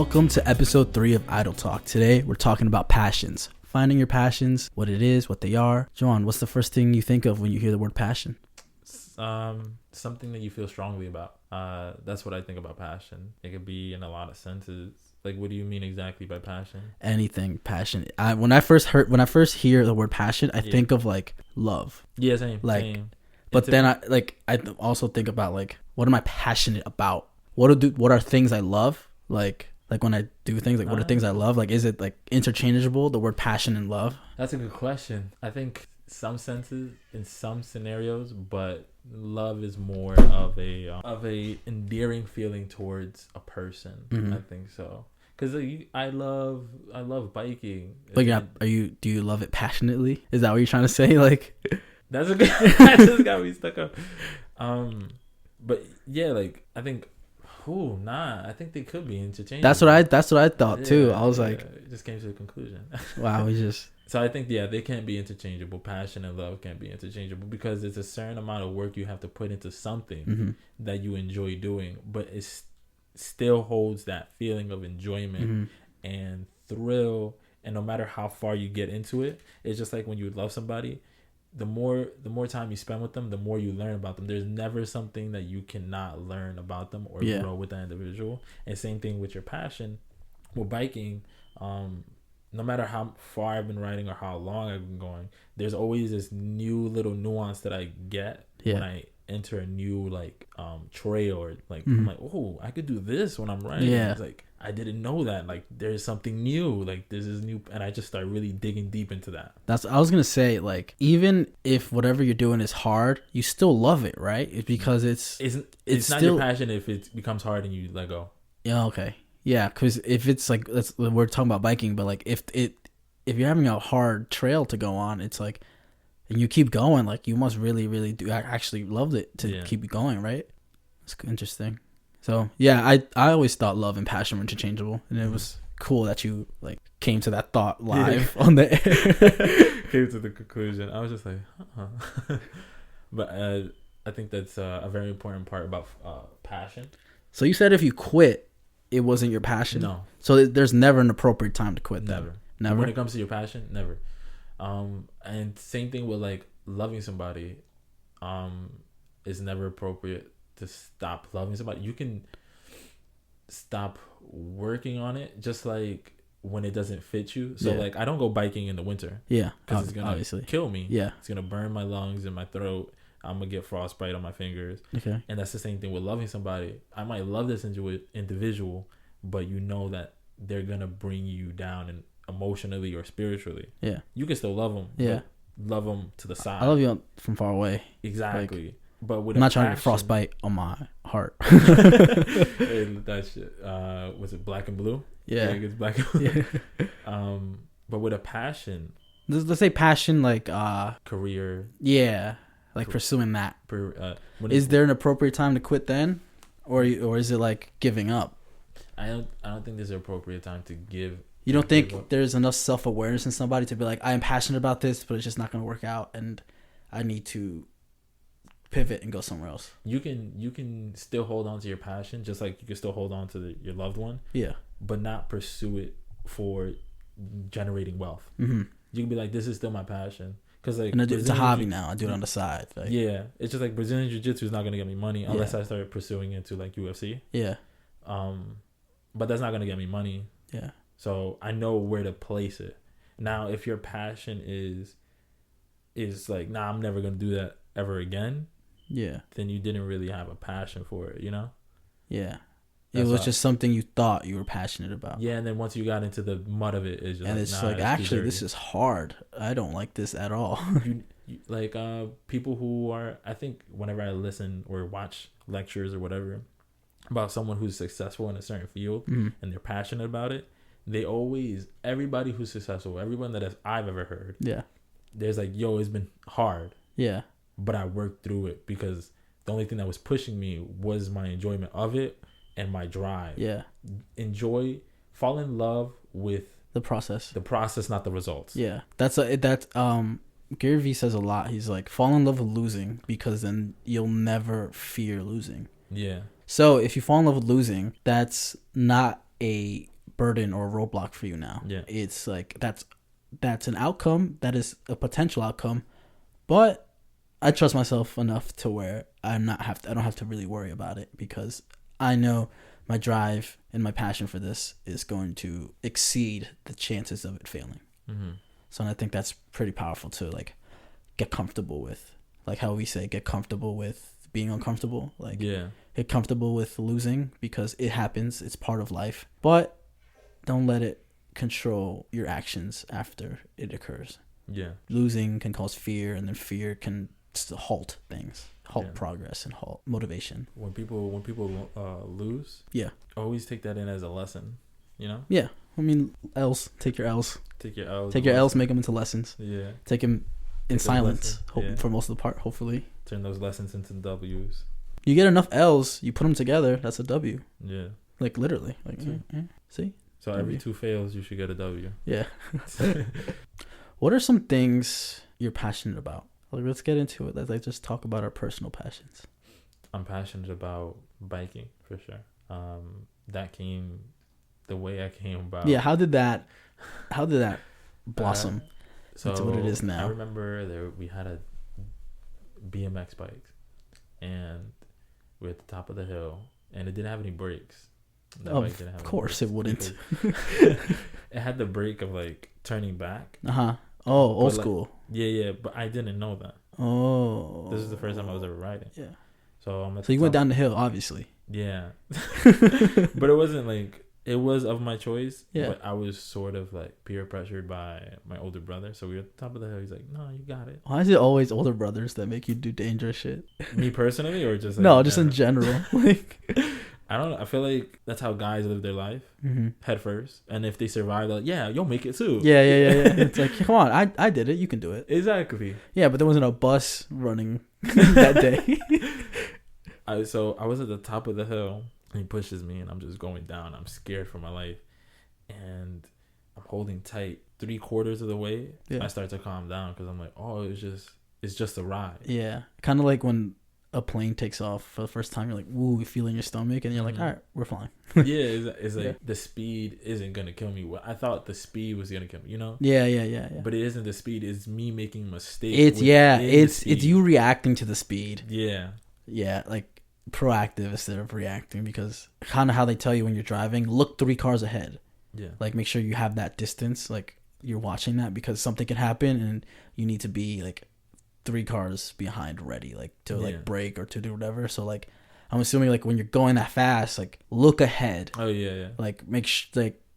Welcome to episode 3 of Idle Talk. Today, we're talking about passions. Finding your passions, what it is, what they are. Joan, what's the first thing you think of when you hear the word passion? Something that you feel strongly about. That's what I think about passion. It could be in a lot of senses. Like, what do you mean exactly by passion? Anything, passion. When I first hear the word passion, I think of like love. Yeah, same. Like, same. but then I also think about like, what am I passionate about? What are things I love? Like when I do things, like what are things I love? Like, is it like interchangeable, the word passion and love? That's a good question. I think some senses in some scenarios, but love is more of a endearing feeling towards a person. Mm-hmm. I think so. Because I love biking. But do you love it passionately? Is that what you're trying to say? Like, that's a good. That just got me stuck up. But yeah, like I think. I think they could be interchangeable. That's what I thought too. I was like, it just came to the conclusion. Wow, So I think they can't be interchangeable. Passion and love can't be interchangeable because it's a certain amount of work you have to put into something mm-hmm. that you enjoy doing, but it still holds that feeling of enjoyment mm-hmm. and thrill. And no matter how far you get into it, it's just like when you love somebody. The more time you spend with them, the more you learn about them. There's never something that you cannot learn about them or grow with that individual. And same thing with your passion. With biking, no matter how far I've been riding or how long I've been going, there's always this new little nuance that I get when I enter a new trail or like I'm like, oh, I could do this when I'm riding. Yeah. It's like I didn't know that. Like there's something new. Like there's this new, and I just start really digging deep into that. I was gonna say, like, even if whatever you're doing is hard, you still love it, right? It's because it's not still your passion if it becomes hard and you let go. Yeah. Okay. Yeah. Because if it's like we're talking about biking, but like if you're having a hard trail to go on, it's like, and you keep going, like you must really, really do actually loved it to keep going, right? It's interesting. So yeah, I always thought love and passion were interchangeable, and it was cool that you like came to that thought live on the air. Came to the conclusion. I was just like, but I think that's a very important part about passion. So you said if you quit, it wasn't your passion. No. So there's never an appropriate time to quit. Never. When it comes to your passion, never. And same thing with like loving somebody, is never appropriate to stop loving somebody. You can stop working on it, just like when it doesn't fit you. So like I don't go biking in the winter. Yeah, because it's gonna kill me. Yeah, it's gonna burn my lungs and my throat. I'm gonna get frostbite on my fingers. Okay, and that's the same thing with loving somebody. I might love this individual, but you know that they're gonna bring you down and emotionally or spiritually. Yeah, you can still love them. Yeah, love them to the side. I love you from far away. Exactly. Like, but with I'm not trying to get frostbite on my heart. That shit. Was it Black and Blue? Yeah, it's Black and Blue. Yeah. But with a passion. Let's say passion, like career. Yeah, like pursuing that. Is there an appropriate time to quit then, or is it like giving up? I don't think there's an appropriate time to give. You don't think there's enough self-awareness in somebody to be like, I am passionate about this, but it's just not going to work out, and I need to pivot and go somewhere else. You can still hold on to your passion, just like you can still hold on to your loved one. Yeah, but not pursue it for generating wealth. Mm-hmm. You can be like, this is still my passion, because like it's a hobby now. I do it on the side. Like, yeah, it's just like Brazilian Jiu-Jitsu is not gonna get me money unless I start pursuing into like UFC. Yeah, but that's not gonna get me money. Yeah, so I know where to place it. Now, if your passion is like, nah, I'm never gonna do that ever again. Yeah, then you didn't really have a passion for it, you know? Yeah. It was just something you thought you were passionate about. Yeah, and then once you got into the mud of it, it's just it's like actually, this is hard. I don't like this at all. you like people who are, I think whenever I listen or watch lectures or whatever about someone who's successful in a certain field and they're passionate about it, everybody who's successful, everyone that I've ever heard, there's like, yo, it's been hard. Yeah. But I worked through it because the only thing that was pushing me was my enjoyment of it and my drive. Yeah. Fall in love with the process, not the results. Yeah. Gary Vee says a lot. He's like, fall in love with losing, because then you'll never fear losing. Yeah. So if you fall in love with losing, that's not a burden or roadblock for you now. Yeah. It's like that's an outcome, that is a potential outcome, but I trust myself enough to where I don't have to really worry about it, because I know my drive and my passion for this is going to exceed the chances of it failing. Mm-hmm. So I think that's pretty powerful to like get comfortable with, like how we say, get comfortable with being uncomfortable. Like, get comfortable with losing, because it happens. It's part of life, but don't let it control your actions after it occurs. Yeah. Losing can cause fear, and then fear can halt things, halt progress, and halt motivation. When people lose, always take that in as a lesson, you know? Yeah. I mean, L's. Take your L's. Take your L's. Take your L's, make them into lessons. Yeah. Take them in silence for most of the part, hopefully. Turn those lessons into W's. You get enough L's, you put them together, that's a W. Yeah. Like, literally. Like, see? So every 2 fails, you should get a W. Yeah. What are some things you're passionate about? Like, let's get into it. Let's like just talk about our personal passions. I'm passionate about biking, for sure. That came the way I came about. Yeah, how did that blossom into what it is now? I remember we had a BMX bike, and we're at the top of the hill, and it didn't have any brakes. Of course it wouldn't. It had the brake of like turning back. Oh, old school. Yeah, but I didn't know that. Oh, this is the first time I was ever riding. Yeah. So you went down the hill, obviously. Yeah. But it wasn't like, it was of my choice. Yeah. But I was sort of like peer pressured by my older brother. So we were at the top of the hill. He's like, "No, you got it." Why is it always older brothers that make you do dangerous shit? Me personally, or just like no, just in general. Like, I don't know. I feel like that's how guys live their life, head first. And if they survive, they're like, yeah, you'll make it too. Yeah. It's like, come on, I did it. You can do it. Exactly. Yeah, but there wasn't a bus running that day. So I was at the top of the hill, and he pushes me, and I'm just going down. I'm scared for my life, and I'm holding tight 3/4 of the way. I start to calm down, because I'm like, oh, it's just a ride. Yeah, kind of like when a plane takes off for the first time, you're like, woo, you feel in your stomach, and you're like, all right, we're flying. It's like the speed isn't gonna kill me. I thought the speed was gonna kill me, you know? Yeah. But it isn't the speed. It's me making mistakes. It's you reacting to the speed. Yeah, like proactive instead of reacting, because kind of how they tell you when you're driving, look 3 cars ahead. Yeah, like make sure you have that distance, like you're watching that, because something can happen and you need to be like 3 cars behind, ready, like to like brake or to do whatever. So like I'm assuming like when you're going that fast, like look ahead. Oh yeah. Like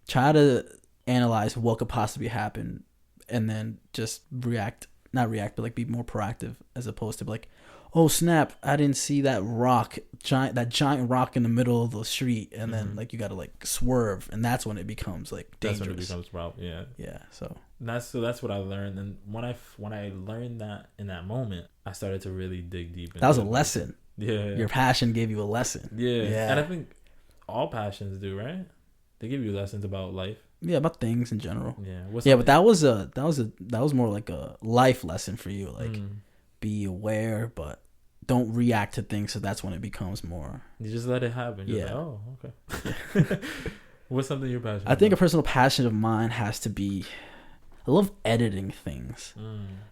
try to analyze what could possibly happen, and then just not react, but like be more proactive, as opposed to like, oh snap, I didn't see that giant rock in the middle of the street, and then like you gotta like swerve, and that's when it becomes like dangerous. That's when it becomes problem. Yeah. So that's what I learned, and when I learned that in that moment, I started to really dig deep. That was a lesson. Yeah. Your passion gave you a lesson. Yeah. And I think all passions do, right? They give you lessons about life. Yeah, about things in general. Yeah. But that was more like a life lesson for you. Like, be aware, but don't react to things. So that's when it becomes more. You just let it happen. You're like, oh, okay. What's something you're passionate about? I think a personal passion of mine has to be, I love editing things.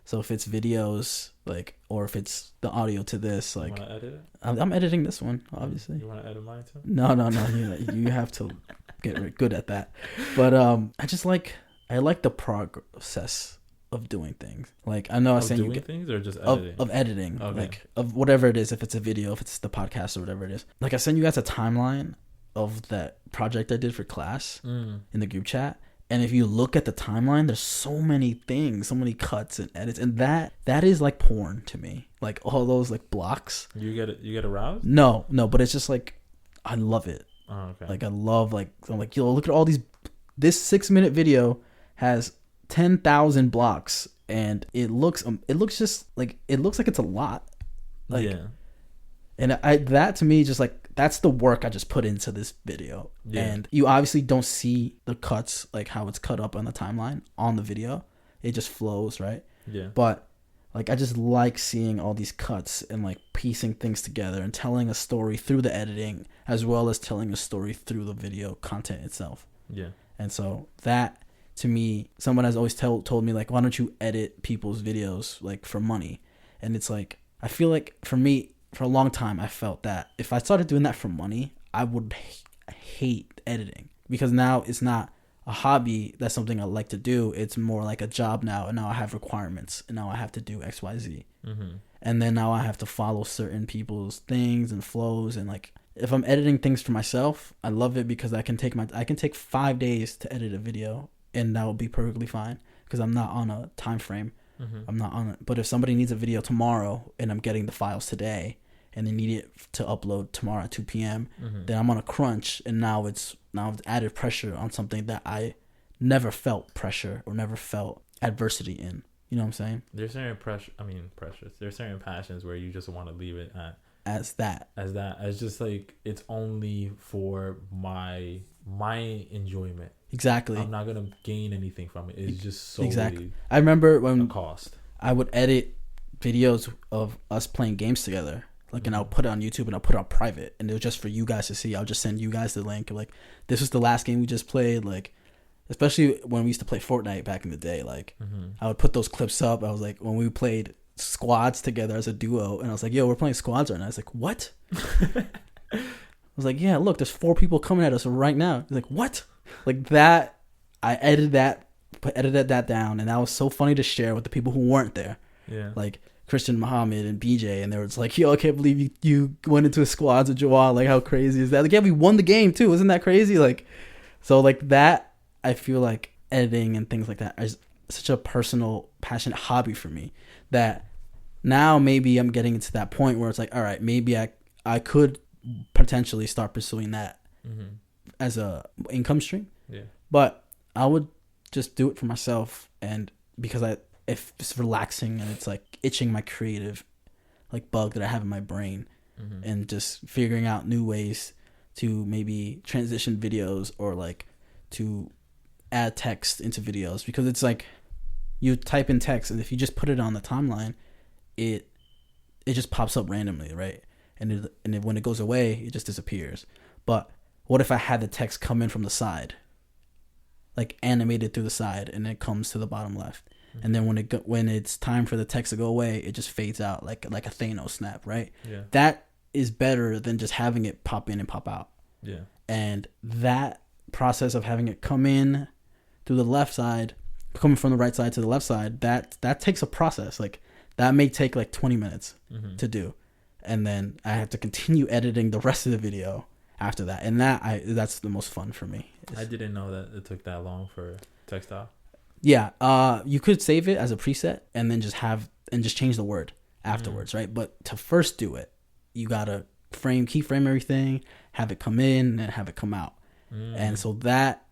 So if it's videos, like, or if it's the audio to this, like, you want to edit it? I'm editing this one, obviously. You want to edit mine too? No. You have to get good at that. But I like the process of doing things. Like, I know I was saying doing things or just editing? Of editing, okay. Like of whatever it is. If it's a video, if it's the podcast or whatever it is. Like I sent you guys a timeline of that project I did for class in the group chat. And if you look at the timeline, there's so many things, so many cuts and edits, and that is like porn to me. Like all those like blocks. You get aroused? No, but it's just like I love it. Oh, okay. Like I love I'm like, yo, look at all these. This 6-minute video has 10,000 blocks, and it looks just like it looks like it's a lot. Like, yeah. And that to me just like that's the work I just put into this video. Yeah. And you obviously don't see the cuts, like how it's cut up on the timeline on the video. It just flows, right? Yeah. But like I just like seeing all these cuts and like piecing things together and telling a story through the editing as well as telling a story through the video content itself. Yeah. And so that, to me, someone has always told me, like, why don't you edit people's videos, like, for money? And it's like, I feel like, for me, for a long time, I felt that if I started doing that for money, I would hate editing, because now it's not a hobby. That's something I like to do. It's more like a job now, and now I have requirements, and now I have to do XYZ. Mm-hmm. And then now I have to follow certain people's things and flows. And like, if I'm editing things for myself, I love it because I can take 5 days to edit a video, and that will be perfectly fine because I'm not on a time frame. Mm-hmm. I'm not on it. But if somebody needs a video tomorrow and I'm getting the files today and they need it to upload tomorrow at 2 p.m., Mm-hmm. then I'm on a crunch, and now it's added pressure on something that I never felt pressure or never felt adversity in. You know what I'm saying? There's certain pressures. There's certain passions where you just want to leave it at As just like, it's only for my enjoyment. Exactly. I'm not gonna gain anything from it. It's just solely exactly. I remember when a cost. I would edit videos of us playing games together, like, and I'll put it on YouTube and I'll put it on private, and it was just for you guys to see. I'll just send you guys the link, like, this was the last game we just played, like, especially when we used to play Fortnite back in the day. Like, I would put those clips up. I was like, when we played squads together as a duo, and I was like, yo, we're playing squads right now. I was like, what? I was like, yeah, look, there's 4 people coming at us right now. He's like, what? Like that, I edited that down, and that was so funny to share with the people who weren't there. Yeah. Like Christian, Muhammad, and BJ, and they were just like, yo, I can't believe you went into a squads with Joel. Like, how crazy is that? Like, yeah, we won the game too. Isn't that crazy? Like, so like that, I feel like editing and things like that is such a personal, passionate hobby for me that now maybe I'm getting into that point where it's like, all right, maybe I could potentially start pursuing that as a income stream. Yeah. But I would just do it for myself, and because if it's relaxing and it's like itching my creative like bug that I have in my brain, and just figuring out new ways to maybe transition videos or like to add text into videos, because it's like you type in text, and if you just put it on the timeline, it just pops up randomly, right? And when it goes away, it just disappears. But what if I had the text come in from the side, like animated through the side, and it comes to the bottom left, and then when it's time for the text to go away, it just fades out like a Thanos snap, right? Yeah. That is better than just having it pop in and pop out. Yeah. And that process of having it come in through the left side, coming from the right side to the left side, that takes a process. Like, that may take like 20 minutes to do, and then I have to continue editing the rest of the video after that, and that's the most fun for me. I didn't know that it took that long for textile. Yeah, you could save it as a preset and then just change the word afterwards, right? But to first do it, you gotta keyframe everything, have it come in and have it come out, and so that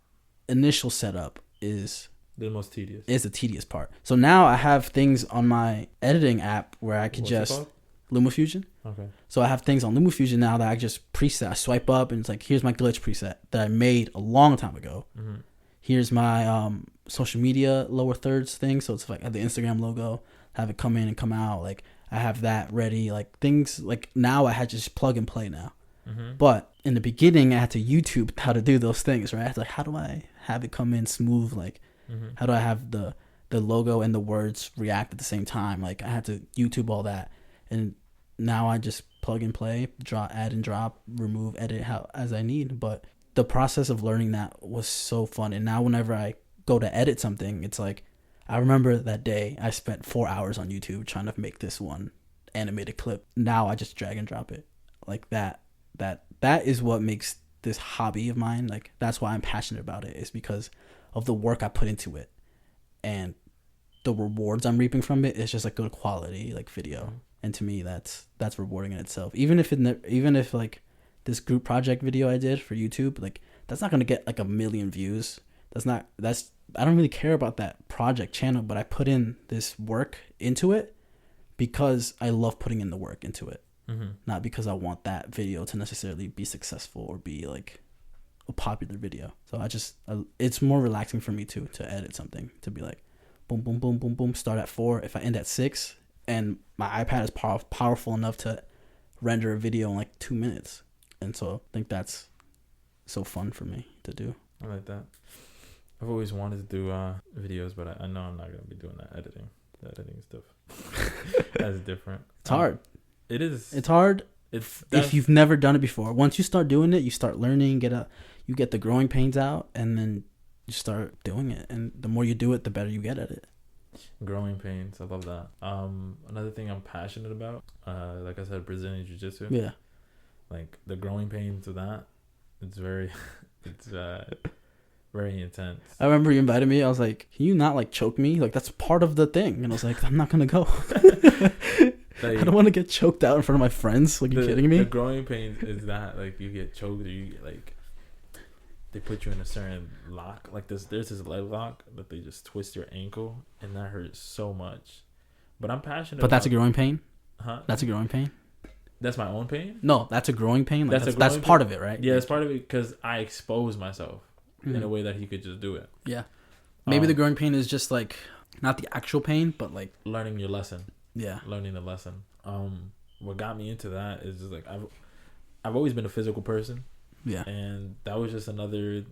initial setup is the most tedious. Is the tedious part. So now I have things on my editing app where I could just LumaFusion. Okay. So I have things on LumaFusion now that I just preset. I swipe up and it's like, here's my glitch preset that I made a long time ago. Here's my social media lower thirds thing. So it's like I have the Instagram logo, have it come in and come out. Like, I have that ready. Like, things like now I had to just plug and play now. But in the beginning, I had to YouTube how to do those things, right? I was like, how do I have it come in smooth? Like, how do I have the logo and the words react at the same time? Like, I had to YouTube all that, and now I just plug and play, add and drop, remove, edit as I need. But the process of learning that was so fun. And now whenever I go to edit something, it's like, I remember that day I spent 4 hours on YouTube trying to make this one animated clip. Now I just drag and drop it. Like, that is what makes this hobby of mine. Like, that's why I'm passionate about it, is because of the work I put into it, and the rewards I'm reaping from it is just like good quality, like, video. And to me, that's rewarding in itself. Even if like this group project video I did for YouTube, like, that's not gonna get like 1 million views. I don't really care about that project channel, but I put in this work into it because I love putting in the work into it, not because I want that video to necessarily be successful or be like a popular video. So it's more relaxing for me to edit something, to be like, boom, boom, boom, boom, boom, start at 4. If I end at 6, and my iPad is powerful enough to render a video in like 2 minutes. And so I think that's so fun for me to do. I like that. I've always wanted to do videos, but I know I'm not gonna be doing that editing. The editing stuff. That's different. It's hard. It is. It's hard. It's if you've never done it before. Once you start doing it, you start learning. You get the growing pains out, and then you start doing it. And the more you do it, the better you get at it. Growing pains. I love that. Another thing I'm passionate about, like I said, Brazilian Jiu-Jitsu. Yeah. Like the growing pains of that, it's very, it's very intense. I remember you invited me. I was like, "Can you not like choke me? Like that's part of the thing." And I was like, "I'm not gonna go. Like, I don't want to get choked out in front of my friends. Like, you kidding me?" The growing pains is that like you get choked or you get, like they put you in a certain lock. Like there's this leg lock that they just twist your ankle and that hurts so much. But I'm passionate. But that's a growing pain. Huh? That's a growing pain. That's my own pain? No, that's a growing pain. Like, that's pain? part of it, right? Yeah, it's part of it because I expose myself in a way that he could just do it. Yeah. Maybe the growing pain is just like not the actual pain, but like learning your lesson. Yeah. Learning the lesson. What got me into that is just like I've always been a physical person. Yeah. And that was just another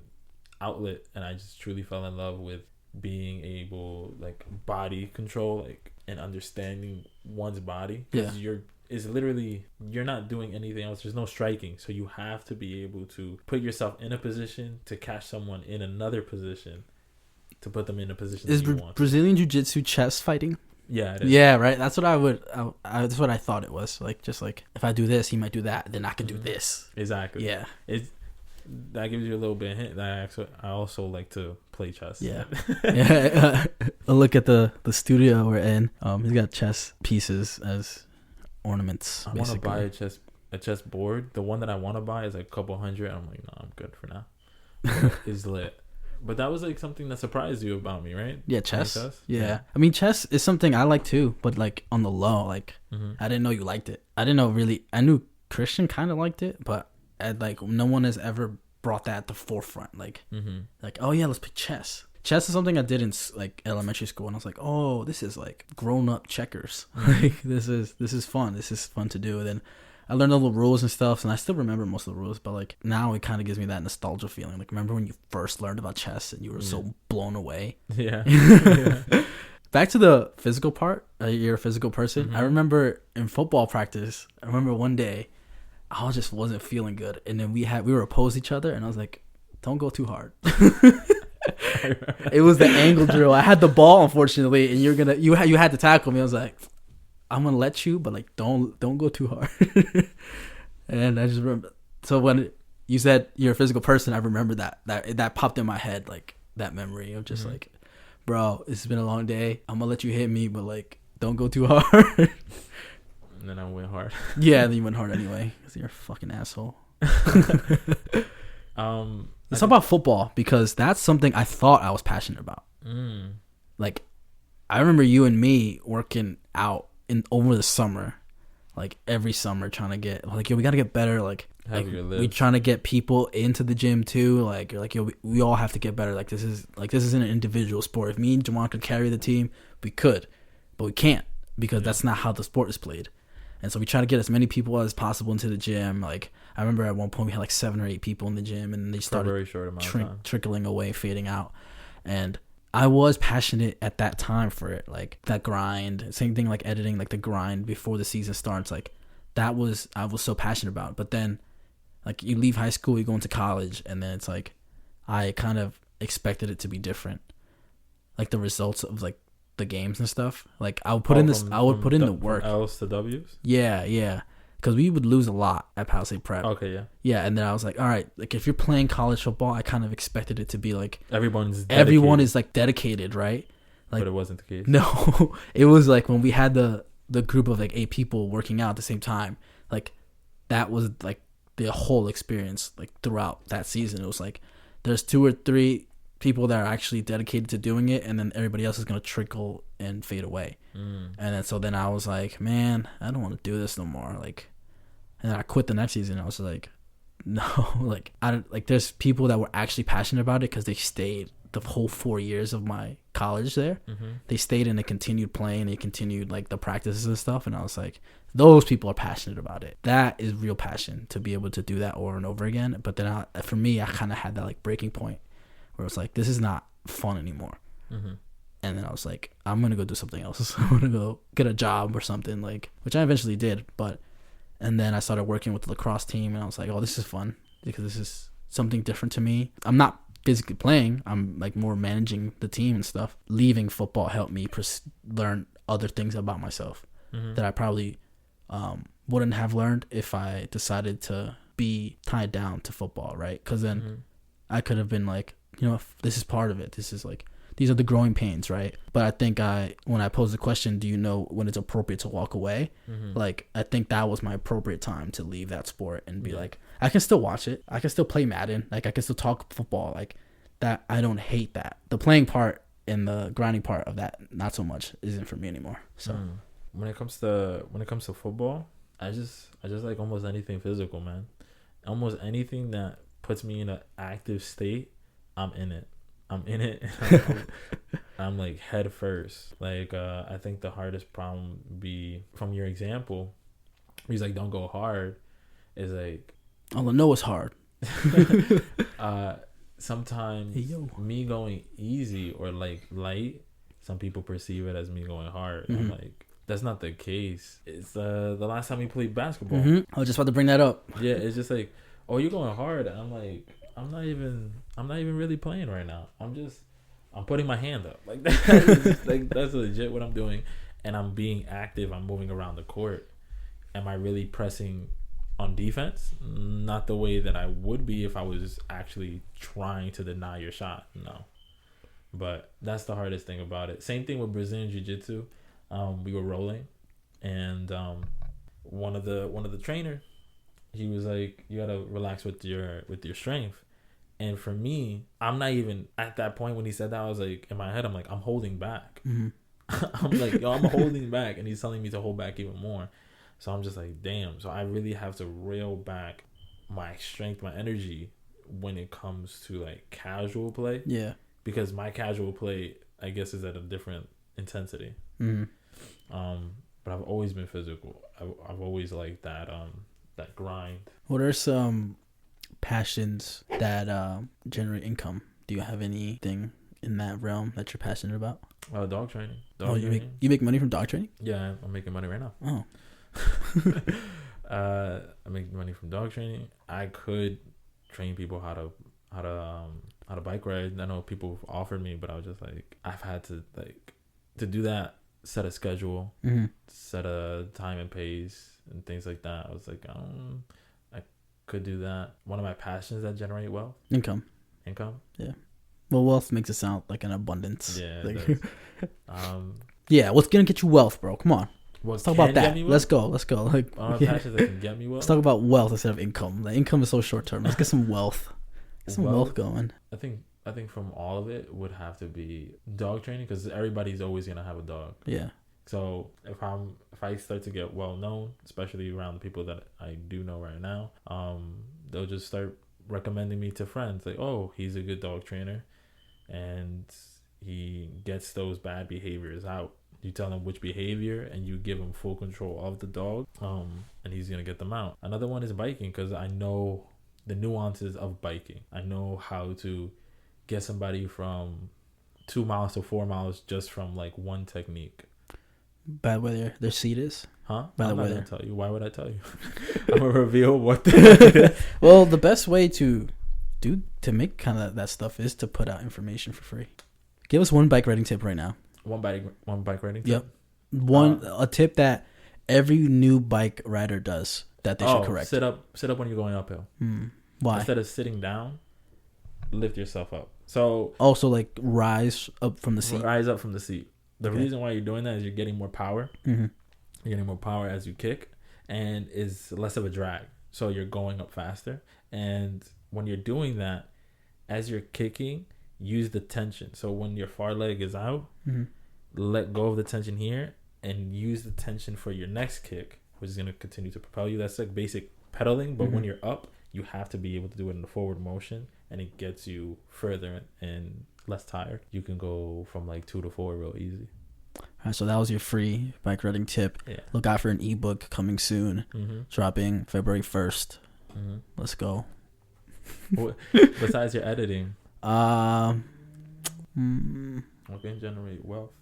outlet, and I just truly fell in love with being able like body control, like and understanding one's body. Because you're not doing anything else. There's no striking, so you have to be able to put yourself in a position to catch someone in another position to put them in a position is that you want. Brazilian Jiu-Jitsu chest fighting? Yeah, it is. Yeah, right. That's what that's what I thought it was. Like, just like if I do this, he might do that. Then I can do this. Exactly. Yeah. That gives you a little bit of hint that I also like to play chess. Yeah. Yeah. A look at the studio we're in. He's got chess pieces as ornaments. I want to buy a chess board. The one that I want to buy is like a couple $100. I'm like, no, I'm good for now. It's lit. But that was like something that surprised you about me, right? Yeah, chess. Yeah. I mean, chess is something I like too, but like on the low. Like, I didn't know you liked it. I didn't know really. I knew Christian kind of liked it, but like no one has ever brought that at the forefront. Like, like, oh yeah, let's play chess. Chess is something I did in like elementary school, and I was like, oh, this is like grown up checkers. Like, this is fun. This is fun to do. And then I learned all the rules and stuff, and I still remember most of the rules, but like now it kind of gives me that nostalgia feeling. Like, remember when you first learned about chess and you were so blown away? Yeah. Back to the physical part. You're a physical person. I remember in football practice, I remember one day I just wasn't feeling good, and then we were opposed each other, and I was like, don't go too hard. It was the angle drill. I had the ball, unfortunately, and you had to tackle me. I was like, I'm gonna let you, but like don't go too hard. And I just remember. So when you said you're a physical person, I remember that popped in my head, like that memory of just like, bro, it's been a long day. I'm gonna let you hit me, but like don't go too hard. And then I went hard. Yeah, then you went hard anyway because you're a fucking asshole. Let's talk about football, because that's something I thought I was passionate about. Like, I remember you and me working out over the summer, like every summer, trying to get like, yo, we gotta get better. Like we trying to get people into the gym too. Like, you're like, yo, we all have to get better. Like this isn't an individual sport. If me and Jawan could carry the team, we could, but we can't, because that's not how the sport is played. And so we try to get as many people as possible into the gym. Like, I remember at one point we had like 7 or 8 people in the gym, and they started very short amount of time. Trickling away, fading out. And I was passionate at that time for it. Like, that grind, same thing like editing, like the grind before the season starts. Like, I was so passionate about it. But then, like, you leave high school, you go into college, and then it's like, I kind of expected it to be different. Like, the results of like the games and stuff. Like, I would put in the work. From L's to W's? Yeah. Because we would lose a lot at Palisade Prep. Okay, yeah. Yeah, and then I was like, all right, like if you're playing college football, I kind of expected it to be like everyone is like dedicated, right? Like, but it wasn't the case. No, it was like when we had the group of like 8 people working out at the same time. Like, that was like the whole experience. Like, throughout that season, it was like there's 2 or 3 people that are actually dedicated to doing it, and then everybody else is gonna trickle and fade away. And then I was like, man, I don't want to do this no more. Like, and then I quit the next season. I was like, no, like, I don't, like, there's people that were actually passionate about it because they stayed the whole 4 years of my college there. They stayed and they continued playing. They continued like the practices and stuff. And I was like, those people are passionate about it. That is real passion, to be able to do that over and over again. But then for me, I kind of had that like breaking point where it's like, this is not fun anymore. Mm-hmm. And then I was like, I'm gonna go do something else. I'm gonna go get a job or something, like, which I eventually did. And then I started working with the lacrosse team, and I was like, oh, this is fun because this is something different to me. I'm not physically playing. I'm like more managing the team and stuff. Leaving football helped me learn other things about myself that I probably wouldn't have learned if I decided to be tied down to football, right? Because then I could have been like, this is part of it. This is like, these are the growing pains, right? But I think when I posed the question, do you know when it's appropriate to walk away? Like, I think that was my appropriate time to leave that sport and be like, I can still watch it. I can still play Madden. Like, I can still talk football. Like, that, I don't hate that. The playing part and the grinding part of that, not so much, isn't for me anymore. So when it comes to football, I just like almost anything physical, man. Almost anything that puts me in an active state, I'm in it. I'm like head first. Like, I think the hardest problem be from your example. He's like, don't go hard. Is like, all I know is hard. Sometimes me going easy or like light, some people perceive it as me going hard. I'm like, that's not the case. It's the last time we played basketball. I was just about to bring that up. Yeah, it's just like, oh, you're going hard. And I'm like, I'm not even really playing right now. I'm putting my hand up. Like, that's legit what I'm doing. And I'm being active. I'm moving around the court. Am I really pressing on defense? Not the way that I would be if I was actually trying to deny your shot. No. But that's the hardest thing about it. Same thing with Brazilian Jiu-Jitsu. We were rolling, and one of the trainers, he was like, you gotta relax with your strength. And for me, I'm not even at that point when he said that. I was like, in my head, I'm like, I'm holding back. I'm like, yo, I'm holding back, and he's telling me to hold back even more. So I'm just like, damn. So I really have to rail back my strength, my energy when it comes to like casual play. Yeah. Because my casual play, I guess, is at a different intensity. But I've always been physical. I've always liked that grind. What are some passions that generate income? Do you have anything in that realm that you're passionate about? Dog training. You make money from dog training? Yeah, I'm making money right now. Oh. I make money from dog training. I could train people how to bike ride. I know people have offered me, but I was just like, I've had to do that, set a schedule, set a time and pace and things like that. I was like, I could do that. One of my passions that generate wealth. Income. Yeah. Well, wealth makes it sound like an abundance. Yeah. Like, yeah. What's gonna get you wealth, bro? Come on. Let's talk about that. Let's go. Like, passions that can get me wealth. Let's talk about wealth instead of income. The income is so short term. Let's get some wealth. Get some wealth going. I think from all of it would have to be dog training, because everybody's always gonna have a dog. Yeah. So if I start to get well known, especially around the people that I do know right now, they'll just start recommending me to friends. Like, oh, he's a good dog trainer, and he gets those bad behaviors out. You tell him which behavior, and you give him full control of the dog, and he's gonna get them out. Another one is biking, because I know the nuances of biking. I know how to get somebody from 2 miles to 4 miles just from like one technique. Bad weather. Their seat is? Huh? Bad I'm weather. not gonna tell you. Why would I tell you? I'm gonna reveal what. Well, the best way to make kind of that stuff is to put out information for free. Give us one bike riding tip right now. One bike riding tip. Yep. A tip that every new bike rider does that they should correct. Sit up when you're going uphill. Why? Instead of sitting down, lift yourself up. So also like rise up from the seat. Rise up from the seat. The reason why you're doing that is you're getting more power. You're getting more power as you kick, and is less of a drag. So you're going up faster. And when you're doing that, as you're kicking, use the tension. So when your far leg is out, let go of the tension here and use the tension for your next kick, which is going to continue to propel you. That's like basic pedaling. But when you're up, you have to be able to do it in the forward motion, and it gets you further and less tired. You can go from like 2 to 4 real easy. All right, so that was your free bike riding tip. Yeah. Look out for an ebook coming soon, dropping February 1st. Let's go. Besides your editing, What can generate wealth?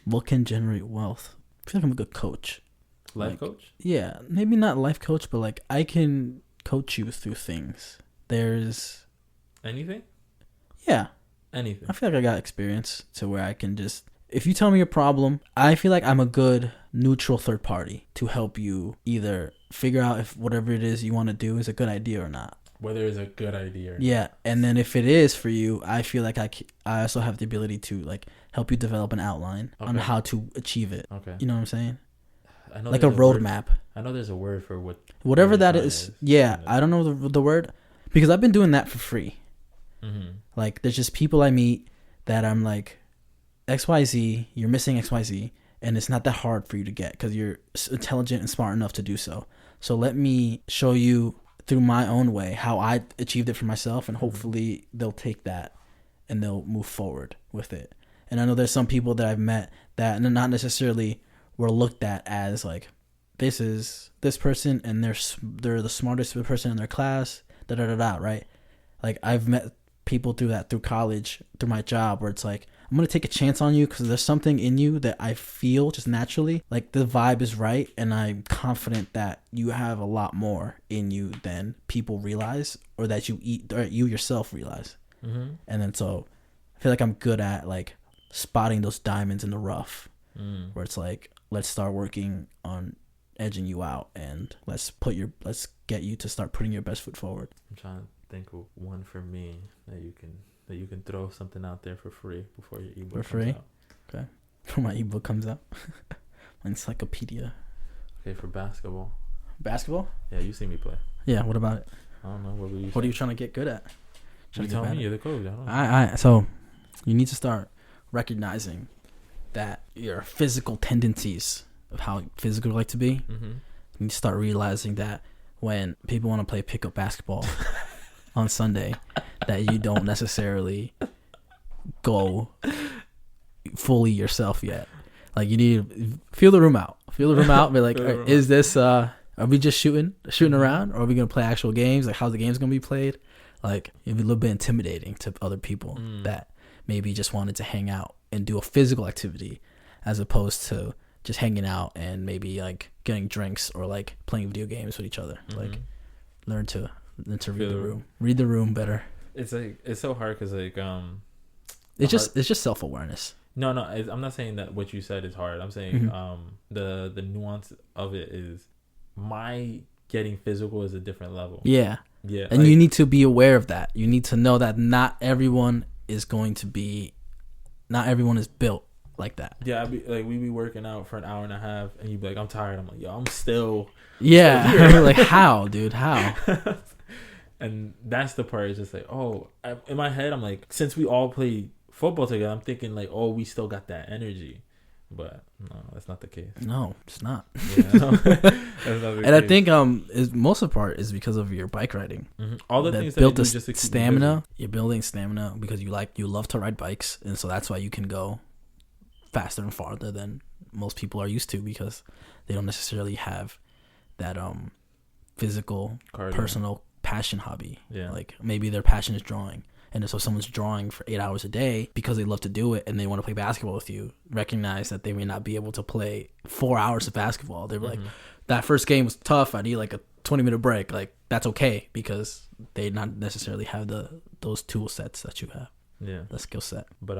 What can generate wealth? I feel like I'm a good coach. Life coach? Yeah, maybe not life coach, but like I can coach you through things. There's anything. Yeah, anything. I feel like I got experience to where I can just. If you tell me a problem, I feel like I'm a good neutral third party to help you either figure out if whatever it is you want to do is a good idea or not. Whether it's a good idea or not. Yeah, and then if it is for you, I feel like I also have the ability to like help you develop an outline on how to achieve it. Okay. You know what I'm saying? I know like a roadmap. I know there's a word for whatever that is. Yeah, I don't know the word because I've been doing that for free. Mm-hmm. Like there's just people I meet that I'm like, XYZ, you're missing XYZ, and it's not that hard for you to get because you're intelligent and smart enough to do so. So let me show you through my own way how I achieved it for myself, and hopefully they'll take that and they'll move forward with it. And I know there's some people that I've met that not necessarily were looked at as like, this is this person and they're the smartest person in their class, right? Like I've met people through college, through my job, where it's like, I'm going to take a chance on you because there's something in you that I feel just naturally, like the vibe is right, and I'm confident that you have a lot more in you than people realize or that you yourself realize. Mm-hmm. And then so I feel like I'm good at like spotting those diamonds in the rough, where it's like, let's start working on edging you out and let's get you to start putting your best foot forward. I'm trying to think of one for me that you can throw something out there for free before your ebook comes out. Okay. Before my ebook comes out. My encyclopedia. Okay, for basketball. Basketball? Yeah, you see me play. Yeah, what about it? I don't know. What are you trying to get good at? You tell me, you're the coach. I don't know. So you need to start recognizing that your physical tendencies of how physical you like to be, you need to start realizing that when people want to play pickup basketball on Sunday, that you don't necessarily go fully yourself yet. Like you need to feel the room out. And be like, is this are we just shooting around, or are we gonna play actual games? Like how's the game's gonna be played? Like it'd be a little bit intimidating to other people that maybe just wanted to hang out and do a physical activity as opposed to just hanging out and maybe like getting drinks or like playing video games with each other. Like learn to read the room better. It's like, it's so hard because like it's just self-awareness. No, I'm not saying that what you said is hard. I'm saying the nuance of it is my getting physical is a different level. Yeah. And like, you need to be aware of that. You need to know that not everyone is built like that. Yeah, we be working out for an hour and a half, and you be like, I'm tired. I'm like, yo, I'm still. Yeah, still here. Like how, dude? How? And that's the part. It's just like, in my head, I'm like, since we all play football together, I'm thinking like, we still got that energy, but no, that's not the case. No, it's not. Yeah, no. That's not the case. I think most of the part is because of your bike riding. All the things that built you do just to stamina. You're building stamina because you love to ride bikes, and so that's why you can go faster and farther than most people are used to because they don't necessarily have that physical cardio, personal passion hobby. Yeah, like maybe their passion is drawing, and so someone's drawing for 8 hours a day because they love to do it and they want to play basketball with you. Recognize that they may not be able to play 4 hours of basketball. They're like, that first game was tough, I need like a 20-minute break. Like that's okay because they not necessarily have those tool sets that you have. Yeah, the skill set. But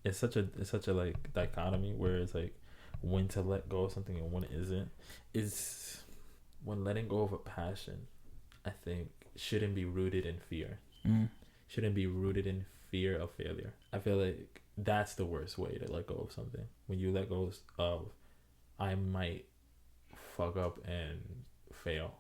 it's such a like dichotomy where it's like when to let go of something and when it isn't. Is when letting go of a passion, I think, shouldn't be rooted in fear. Shouldn't be rooted in fear of failure. I feel like that's the worst way to let go of something. When you let go of, I might fuck up and fail.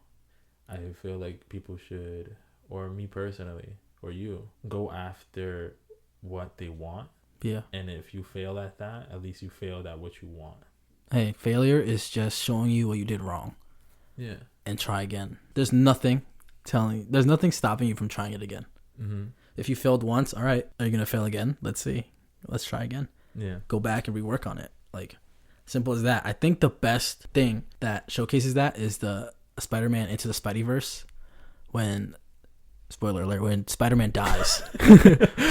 I feel like people should, or me personally, or you, go after what they want. Yeah. And if you fail at that, at least you failed at what you want. Hey, failure is just showing you what you did wrong. Yeah. And try again. There's nothing stopping you from trying it again. If you failed once, all right, are you going to fail again? Let's see. Let's try again. Yeah. Go back and rework on it. Like, simple as that. I think the best thing that showcases that is the Spider-Man Into the Spideyverse, when spoiler alert, when Spider-Man dies.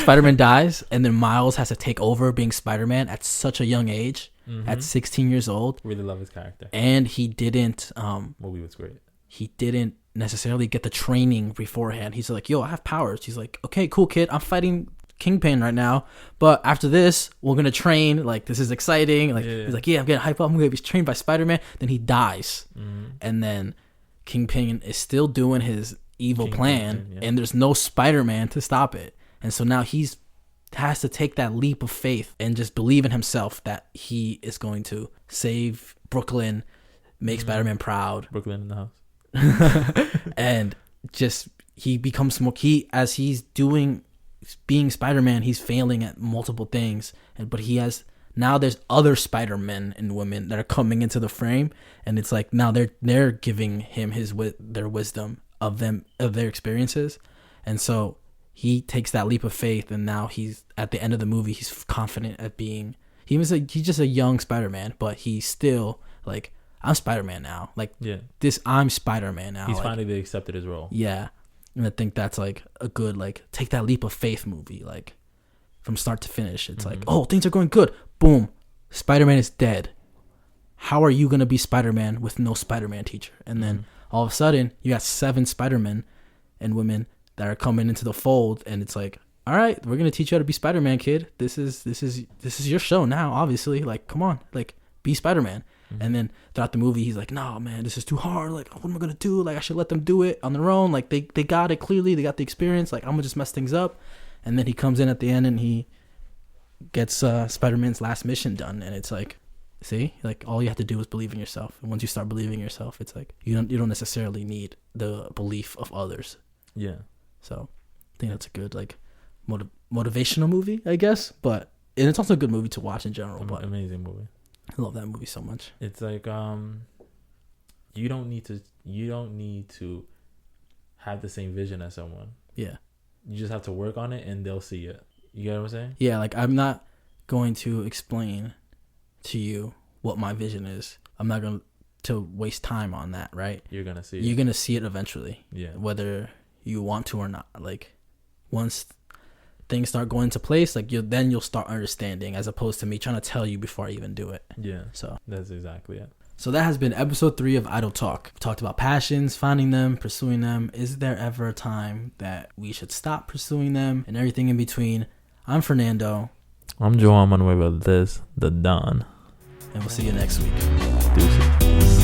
Spider-Man dies, and then Miles has to take over being Spider-Man at such a young age, at 16 years old. Really love his character. And he didn't movie was great. He didn't necessarily get the training beforehand. He's like, yo, I have powers. He's like, okay, cool, kid. I'm fighting Kingpin right now, but after this we're gonna train, like this is exciting, like he's like, yeah, I'm getting hyped up, I'm gonna be trained by Spider-Man. Then he dies, and then Kingpin is still doing his evil plan, and there's no Spider-Man to stop it. And so now he's has to take that leap of faith and just believe in himself that he is going to save Brooklyn, make Spider-Man proud. Brooklyn in the house. And just he becomes more key as he's doing being Spider-Man. He's failing at multiple things, but he has now there's other Spider-Men and women that are coming into the frame, and it's like now they're giving him their wisdom of their experiences. And so he takes that leap of faith, and now he's at the end of the movie, he's confident at being he's just a young Spider-Man, but he's still like, I'm Spider-Man now, like I'm Spider-Man now. He's like, finally accepted his role. Yeah. And I think that's like a good, like, take that leap of faith movie, like from start to finish. It's like, oh, things are going good. Boom. Spider-Man is dead. How are you going to be Spider-Man with no Spider-Man teacher? And then all of a sudden you got 7 Spider-Men and women that are coming into the fold. And it's like, all right, we're going to teach you how to be Spider-Man, kid. This is your show now, obviously. Like, come on, like, be Spider-Man. And then throughout the movie, he's like, no, man, this is too hard. Like, what am I going to do? Like, I should let them do it on their own. Like, they got it clearly. They got the experience. Like, I'm going to just mess things up. And then he comes in at the end and he gets Spider-Man's last mission done. And it's like, see, like, all you have to do is believe in yourself. And once you start believing in yourself, it's like, you don't necessarily need the belief of others. Yeah. So I think that's a good, like, motivational movie, I guess. And it's also a good movie to watch in general. But amazing movie. I love that movie so much. It's like you don't need to have the same vision as someone. Yeah. You just have to work on it and they'll see it. You get what I'm saying? Yeah, like I'm not going to explain to you what my vision is. I'm not going to waste time on that, right? You're going to see You're going to see it eventually. Yeah. Whether you want to or not. Like once things start going into place, like you'll start understanding, as opposed to me trying to tell you before I even do it. Yeah. So that's exactly it. So that has been episode 3 of Idle Talk. We talked about passions, finding them, pursuing them. Is there ever a time that we should stop pursuing them, and everything in between? I'm Fernando. I'm Joan. I'm on the way with this, the Don. And we'll see you next week. Deuces.